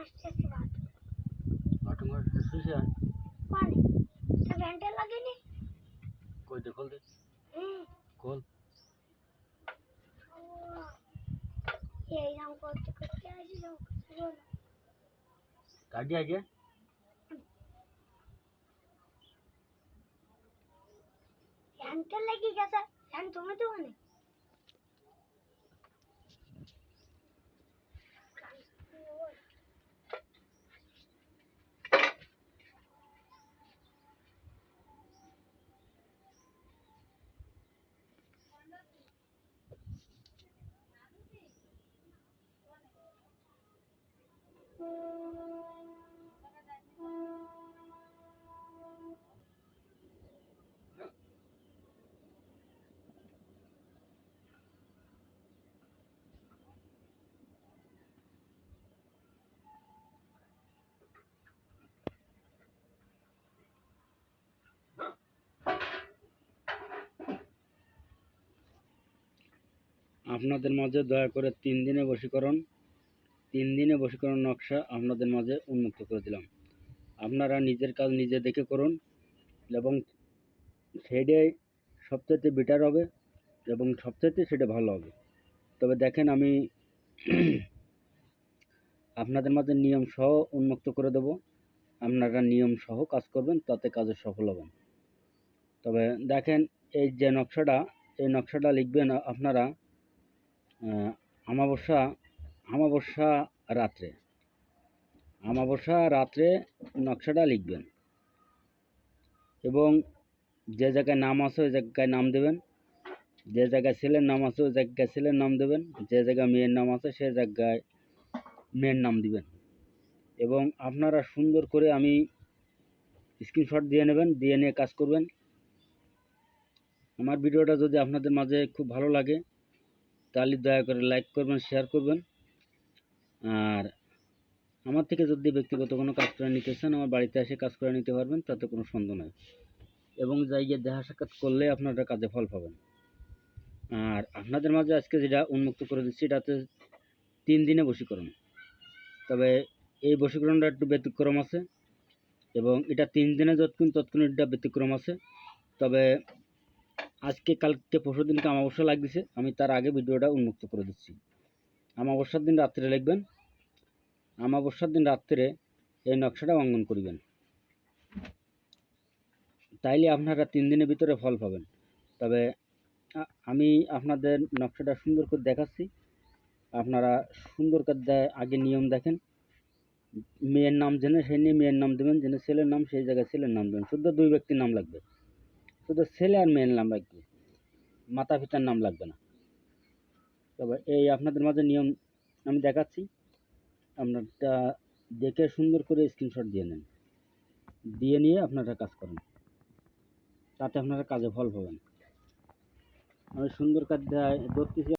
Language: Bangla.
আসতেছি বাদ অটোমেট আসতেছে মানে সব ঘন্টা লাগেনি কই দে খোল দে খোল এই নাম করতে করতে আসি যাও গাড়ি আগে ঘন্টা লেগে গেছে ফ্যান তুমি তো মানে আপনাদের মাঝে দয়া করে 3 দিনে বশীকরণ নকশা আপনাদের মাঝে উন্মুক্ত করে দিলাম। আপনারা নিজের কাজ নিজে দেখে করুন এবং সেটাই সবচেয়ে বেটার হবে এবং সবচেয়ে সেটা ভালো হবে। তবে দেখেন আমি আপনাদের মাঝে নিয়ম সহ উন্মুক্ত করে দেব। আপনারা নিয়ম সহ কাজ করবেন, তাতে কাজে সফল হবেন। তবে দেখেন এই যে নকশাটা, এই নকশাটা লিখবেন আপনারা আমাবস্যা রাত্রে নকশাটা লিখবেন এবং যে জায়গায় নাম আছে ওই জায়গায় নাম দেবেন, যে জায়গায় ছেলের নাম আছে ওই জায়গায় ছেলের নাম দেবেন, যে জায়গায় মেয়ের নাম আছে সে জায়গায় মেয়ের নাম দিবেন এবং আপনারা সুন্দর করে আমি স্ক্রিনশট দিয়ে নেবেন, দিয়ে নিয়ে কাজ করবেন। আমার ভিডিওটা যদি আপনাদের মাঝে খুব ভালো লাগে তাহলে দয়া করে লাইক করবেন, শেয়ার করবেন। আর আমার থেকে যদি ব্যক্তিগত কোনো কাজ করে নিতে চান আমার বাড়িতে এসে কাজ করে নিতে পারবেন, তাতে কোনো সন্দেহ নাই এবং জায়গায় দেখা সাক্ষাৎ করলে আপনারা কাজে ফল পাবেন। আর আপনাদের মাঝে আজকে যেটা উন্মুক্ত করে দিচ্ছি এটাতে 3 দিনে বশীকরণ। তবে এই বশীকরণটা একটু ব্যতিক্রম আছে এবং এটা 3 দিনে তৎক্ষণ এটা ব্যতিক্রম আছে। তবে আজকে কালকে পরশু দিনকে অমাবস্যা লাগতেছে, আমি তার আগে ভিডিওটা উন্মুক্ত করে দিচ্ছি। অমাবস্যার দিন রাত্রে লিখবেন, অমাবস্যার দিন রাত্রে এই নকশাটা অঙ্কন করবেন, তাইলে আপনারা 3 দিনের ভিতরে ফল পাবেন। তবে আমি আপনাদের নকশাটা সুন্দর করে দেখাচ্ছি, আপনারা সুন্দর করে আগে নিয়ম দেখেন। মেয়ের নাম জেনে সেই নিয়ে মেয়ের নাম দেবেন, জেনে ছেলের নাম সেই জায়গায় ছেলের নাম দেবেন। শুধু 2 ব্যক্তির নাম লাগবে, শুধু ছেলে আর মেয়ের নাম লাগবে, মাতা পিতার নাম লাগবে না। তবে এই আপনাদের মাঝে নিয়ম আমি দেখাচ্ছি, আপনারটা দেখে সুন্দর করে স্ক্রিনশট দিয়ে নেন, দিয়ে নিয়ে আপনারা কাজ করেন, তাতে আপনারা কাজে ফল পাবেন। আমি সুন্দর কাজ ধরতেছি।